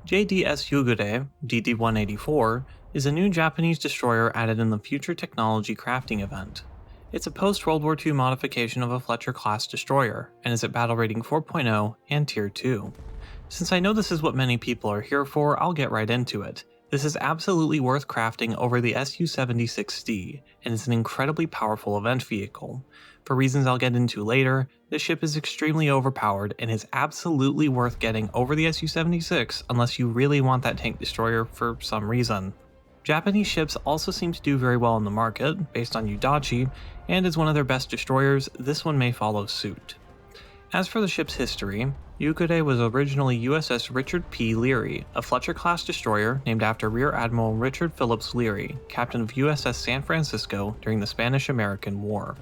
JDS Yugure, DD-184, is a new Japanese destroyer added in the Future Technology Crafting event. It's a post-World War II modification of a Fletcher-class destroyer, and is at battle rating 4.0 and Tier 2. Since I know this is what many people are here for, I'll get right into it. This is absolutely worth crafting over the Su-76D, and is an incredibly powerful event vehicle. For reasons I'll get into later, this ship is extremely overpowered and is absolutely worth getting over the Su-76 unless you really want that tank destroyer for some reason. Japanese ships also seem to do very well in the market, based on Udachi, and as one of their best destroyers, this one may follow suit. As for the ship's history, Yugure was originally USS Richard P. Leary, a Fletcher-class destroyer named after Rear Admiral Richard Phillips Leary, captain of USS San Francisco during the Spanish-American War.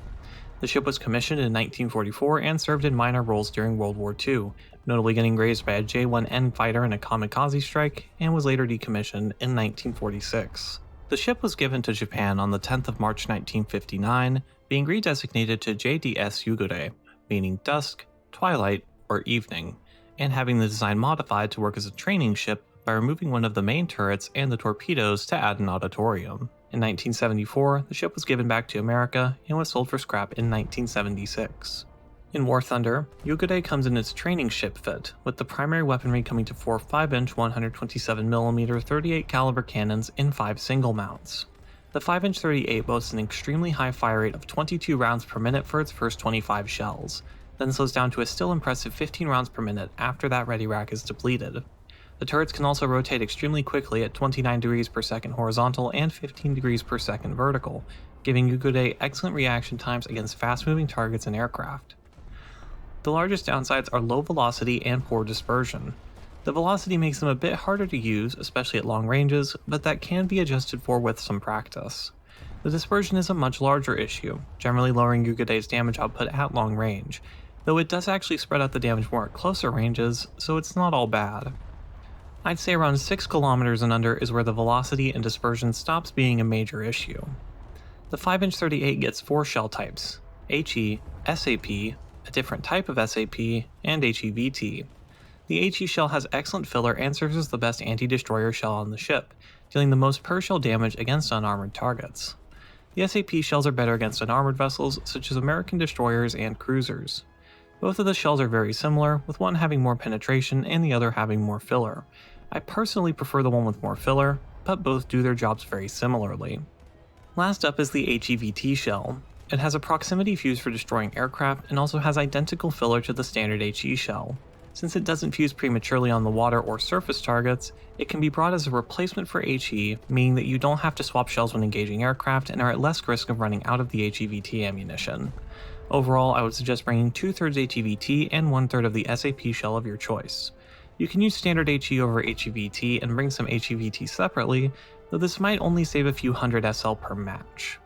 The ship was commissioned in 1944 and served in minor roles during World War II, notably getting grazed by a J-1N fighter in a kamikaze strike, and was later decommissioned in 1946. The ship was given to Japan on the 10th of March 1959, being redesignated to JDS Yugure, meaning dusk, twilight, or evening, and having the design modified to work as a training ship by removing one of the main turrets and the torpedoes to add an auditorium. In 1974, the ship was given back to America and was sold for scrap in 1976. In War Thunder, Yugure comes in its training ship fit, with the primary weaponry coming to 4 5-inch 127mm 38 caliber cannons in 5 single mounts. The 5-inch 38 boasts an extremely high fire rate of 22 rounds per minute for its first 25 shells, then slows down to a still impressive 15 rounds per minute after that ready rack is depleted. The turrets can also rotate extremely quickly at 29 degrees per second horizontal and 15 degrees per second vertical, giving Yugure excellent reaction times against fast-moving targets and aircraft. The largest downsides are low velocity and poor dispersion. The velocity makes them a bit harder to use, especially at long ranges, but that can be adjusted for with some practice. The dispersion is a much larger issue, generally lowering Yugure's damage output at long range, though it does actually spread out the damage more at closer ranges, so it's not all bad. I'd say around 6 kilometers and under is where the velocity and dispersion stops being a major issue. The 5-inch 38 gets 4 shell types: HE, SAP, a different type of SAP, and HEVT. The HE shell has excellent filler and serves as the best anti-destroyer shell on the ship, dealing the most per-shell damage against unarmored targets. The SAP shells are better against unarmored vessels, such as American destroyers and cruisers. Both of the shells are very similar, with one having more penetration and the other having more filler. I personally prefer the one with more filler, but both do their jobs very similarly. Last up is the HEVT shell. It has a proximity fuse for destroying aircraft and also has identical filler to the standard HE shell. Since it doesn't fuse prematurely on the water or surface targets, it can be brought as a replacement for HE, meaning that you don't have to swap shells when engaging aircraft and are at less risk of running out of the HEVT ammunition. Overall, I would suggest bringing 2/3 HEVT and 1/3 of the SAP shell of your choice. You can use standard HE over HEVT and bring some HEVT separately, though this might only save a few hundred SL per match.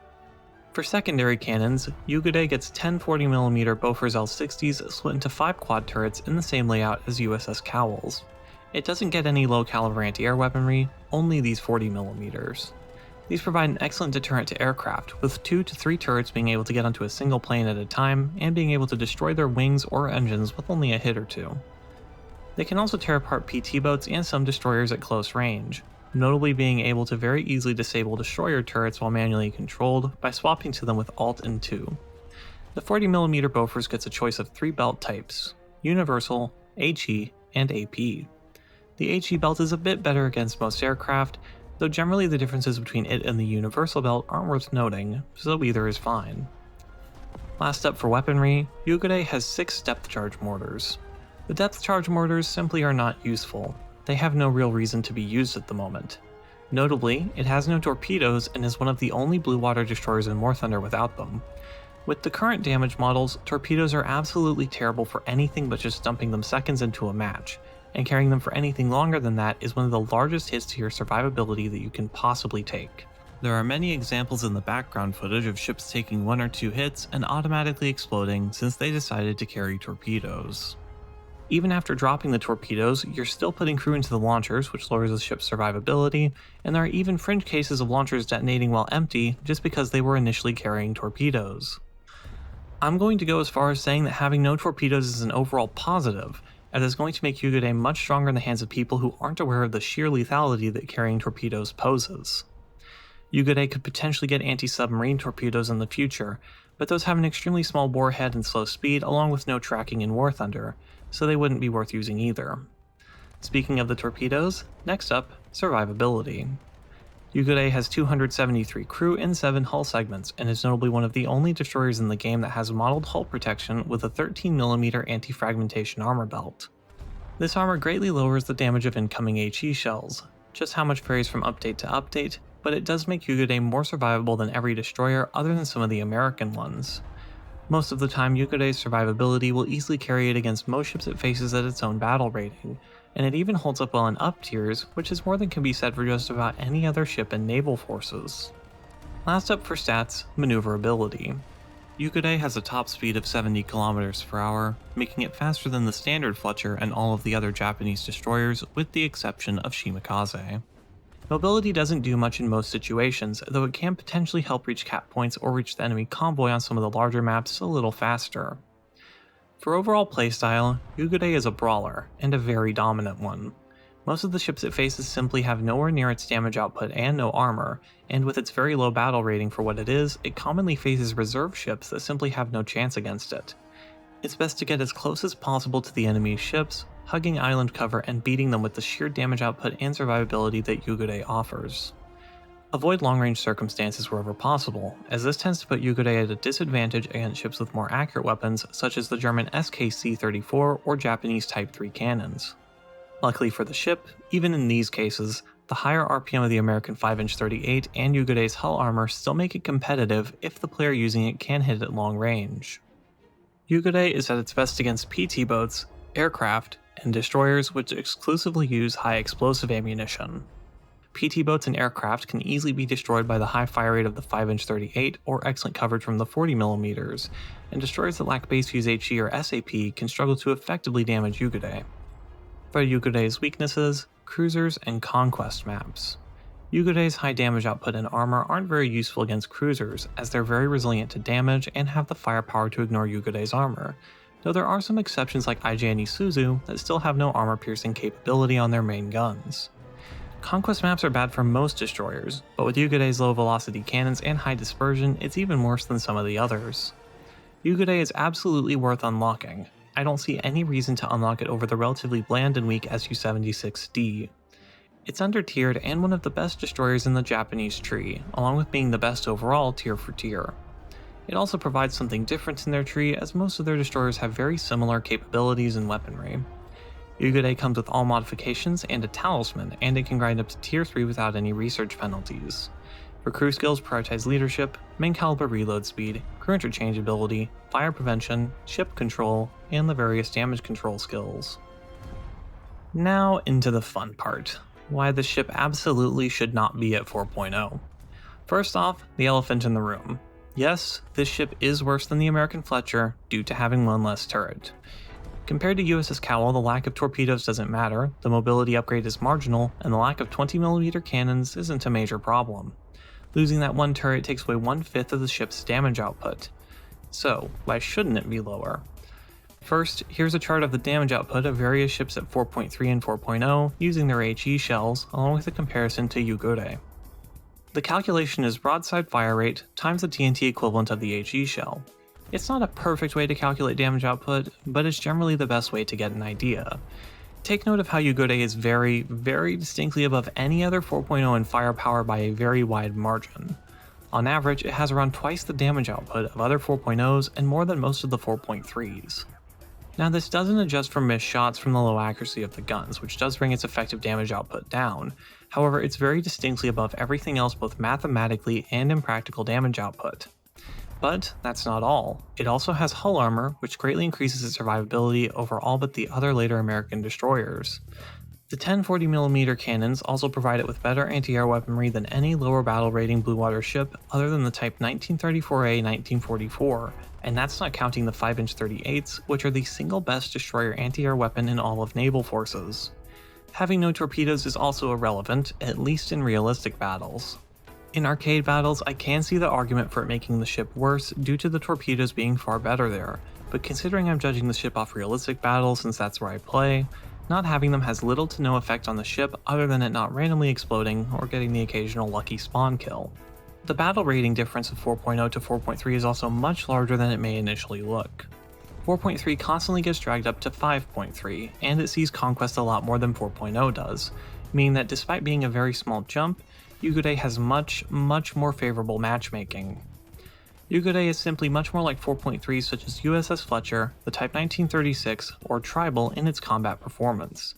For secondary cannons, Yugure gets 10 40mm Bofors L60s split into 5 quad turrets in the same layout as USS Cowles. It doesn't get any low caliber anti-air weaponry, only these 40mm. These provide an excellent deterrent to aircraft, with 2 to 3 turrets being able to get onto a single plane at a time and being able to destroy their wings or engines with only a hit or 2. They can also tear apart PT boats and some destroyers at close range, notably being able to very easily disable destroyer turrets while manually controlled by swapping to them with Alt and 2. The 40mm Bofors gets a choice of 3 belt types: Universal, HE, and AP. The HE belt is a bit better against most aircraft, though generally the differences between it and the Universal belt aren't worth noting, so either is fine. Last up for weaponry, Yugure has 6 depth charge mortars. The depth charge mortars simply are not useful. They have no real reason to be used at the moment. Notably, it has no torpedoes and is one of the only blue water destroyers in War Thunder without them. With the current damage models, torpedoes are absolutely terrible for anything but just dumping them seconds into a match, and carrying them for anything longer than that is one of the largest hits to your survivability that you can possibly take. There are many examples in the background footage of ships taking 1 or 2 hits and automatically exploding since they decided to carry torpedoes. Even after dropping the torpedoes, you're still putting crew into the launchers, which lowers the ship's survivability, and there are even fringe cases of launchers detonating while empty just because they were initially carrying torpedoes. I'm going to go as far as saying that having no torpedoes is an overall positive, as it's going to make Yugure much stronger in the hands of people who aren't aware of the sheer lethality that carrying torpedoes poses. Yugure could potentially get anti-submarine torpedoes in the future, but those have an extremely small borehead and slow speed along with no tracking in War Thunder, so they wouldn't be worth using either. Speaking of the torpedoes, next up, survivability. Yugure has 273 crew and 7 hull segments, and is notably one of the only destroyers in the game that has modeled hull protection with a 13mm anti-fragmentation armor belt. This armor greatly lowers the damage of incoming HE shells. Just how much varies from update to update, but it does make Yugure more survivable than every destroyer other than some of the American ones. Most of the time, Yugure's survivability will easily carry it against most ships it faces at its own battle rating, and it even holds up well in up tiers, which is more than can be said for just about any other ship in naval forces. Last up for stats, maneuverability. Yugure has a top speed of 70 km/h, making it faster than the standard Fletcher and all of the other Japanese destroyers, with the exception of Shimakaze. Mobility doesn't do much in most situations, though it can potentially help reach cap points or reach the enemy convoy on some of the larger maps a little faster. For overall playstyle, Yugure is a brawler, and a very dominant one. Most of the ships it faces simply have nowhere near its damage output and no armor, and with its very low battle rating for what it is, it commonly faces reserve ships that simply have no chance against it. It's best to get as close as possible to the enemy's ships, hugging island cover and beating them with the sheer damage output and survivability that Yugure offers. Avoid long-range circumstances wherever possible, as this tends to put Yugure at a disadvantage against ships with more accurate weapons such as the German SKC-34 or Japanese Type 3 cannons. Luckily for the ship, even in these cases, the higher RPM of the American 5-inch 38 and Yugure's hull armor still make it competitive if the player using it can hit at long range. Yugure is at its best against PT boats, aircraft, and destroyers which exclusively use high explosive ammunition. PT boats and aircraft can easily be destroyed by the high fire rate of the 5-inch 38 or excellent coverage from the 40mm, and destroyers that lack base fuse HE or SAP can struggle to effectively damage Yugure. For Yugure's weaknesses, cruisers and conquest maps. Yugure's high damage output and armor aren't very useful against cruisers, as they're very resilient to damage and have the firepower to ignore Yugure's armor, though there are some exceptions like IJ and Isuzu that still have no armor-piercing capability on their main guns. Conquest maps are bad for most destroyers, but with Yugure's low-velocity cannons and high dispersion, it's even worse than some of the others. Yugure is absolutely worth unlocking. I don't see any reason to unlock it over the relatively bland and weak Su-76D. It's under-tiered and one of the best destroyers in the Japanese tree, along with being the best overall tier for tier. It also provides something different in their tree, as most of their destroyers have very similar capabilities and weaponry. Yugure comes with all modifications and a talisman, and it can grind up to tier 3 without any research penalties. For crew skills, prioritize leadership, main caliber reload speed, crew interchangeability, fire prevention, ship control, and the various damage control skills. Now into the fun part, why the ship absolutely should not be at 4.0. First off, the elephant in the room. Yes, this ship is worse than the American Fletcher due to having one less turret. Compared to USS Cowell, the lack of torpedoes doesn't matter, the mobility upgrade is marginal, and the lack of 20mm cannons isn't a major problem. Losing that one turret takes away 1/5 of the ship's damage output. So, why shouldn't it be lower? First, here's a chart of the damage output of various ships at 4.3 and 4.0 using their HE shells, along with a comparison to Yugure. The calculation is broadside fire rate times the TNT equivalent of the HE shell. It's not a perfect way to calculate damage output, but it's generally the best way to get an idea. Take note of how Yugure is very, very distinctly above any other 4.0 in firepower by a very wide margin. On average, it has around twice the damage output of other 4.0s and more than most of the 4.3s. Now this doesn't adjust for missed shots from the low accuracy of the guns, which does bring its effective damage output down. However, it's very distinctly above everything else both mathematically and in practical damage output. But that's not all. It also has hull armor, which greatly increases its survivability over all but the other later American destroyers. The 1040mm cannons also provide it with better anti-air weaponry than any lower battle rating blue water ship other than the Type 1934A 1944, and that's not counting the 5-inch 38s, which are the single best destroyer anti-air weapon in all of naval forces. Having no torpedoes is also irrelevant, at least in realistic battles. In arcade battles, I can see the argument for it making the ship worse due to the torpedoes being far better there, but considering I'm judging the ship off realistic battles since that's where I play, not having them has little to no effect on the ship other than it not randomly exploding or getting the occasional lucky spawn kill. The battle rating difference of 4.0 to 4.3 is also much larger than it may initially look. 4.3 constantly gets dragged up to 5.3, and it sees conquest a lot more than 4.0 does, meaning that despite being a very small jump, Yugure has much more favorable matchmaking. Yugure is simply much more like 4.3 such as USS Fletcher, the Type 1936, or Tribal in its combat performance.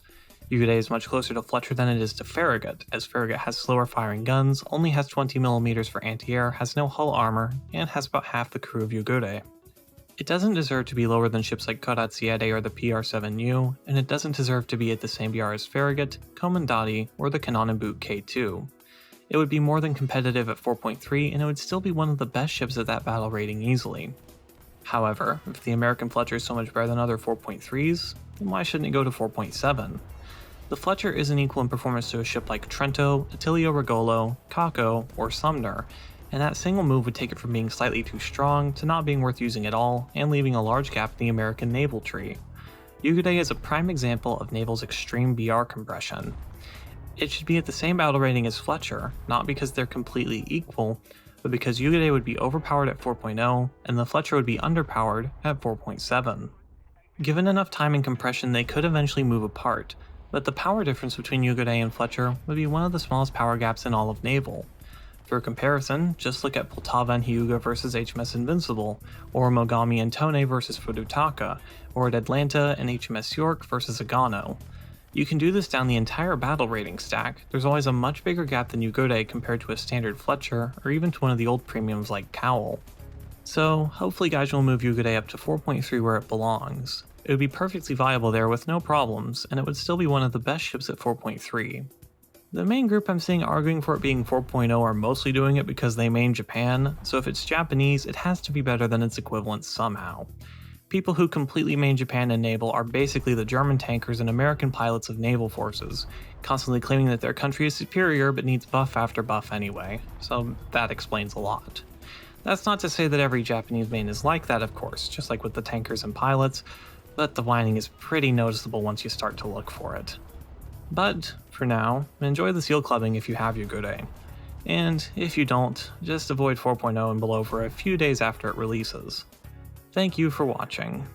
Yugure is much closer to Fletcher than it is to Farragut, as Farragut has slower firing guns, only has 20mm for anti-air, has no hull armor, and has about half the crew of Yugure. It doesn't deserve to be lower than ships like Corazziere or the PR-7U, and it doesn't deserve to be at the same BR as Farragut, Comandati, or the Kanonenboot K2. It would be more than competitive at 4.3, and it would still be one of the best ships at that battle rating easily. However, if the American Fletcher is so much better than other 4.3s, then why shouldn't it go to 4.7? The Fletcher isn't equal in performance to a ship like Trento, Attilio Regolo, Kako, or Sumner, and that single move would take it from being slightly too strong to not being worth using at all and leaving a large gap in the American naval tree. Yugure is a prime example of naval's extreme BR compression. It should be at the same battle rating as Fletcher, not because they're completely equal, but because Yugure would be overpowered at 4.0 and the Fletcher would be underpowered at 4.7. Given enough time and compression, they could eventually move apart, but the power difference between Yugure and Fletcher would be one of the smallest power gaps in all of naval. For comparison, just look at Poltava and Hyuga versus HMS Invincible, or Mogami and Tone versus Fudutaka, or at Atlanta and HMS York versus Agano. You can do this down the entire battle rating stack. There's always a much bigger gap than Yugure compared to a standard Fletcher, or even to one of the old premiums like Cowell. So hopefully guys will move Yugure up to 4.3 where it belongs. It would be perfectly viable there with no problems, and it would still be one of the best ships at 4.3. The main group I'm seeing arguing for it being 4.0 are mostly doing it because they main Japan, so if it's Japanese, it has to be better than its equivalent somehow. People who completely main Japan in naval are basically the German tankers and American pilots of naval forces, constantly claiming that their country is superior but needs buff after buff anyway, so that explains a lot. That's not to say that every Japanese main is like that, of course, just like with the tankers and pilots, but the whining is pretty noticeable once you start to look for it. But, for now, enjoy the seal clubbing if you have Yugure. And if you don't, just avoid 4.0 and below for a few days after it releases. Thank you for watching.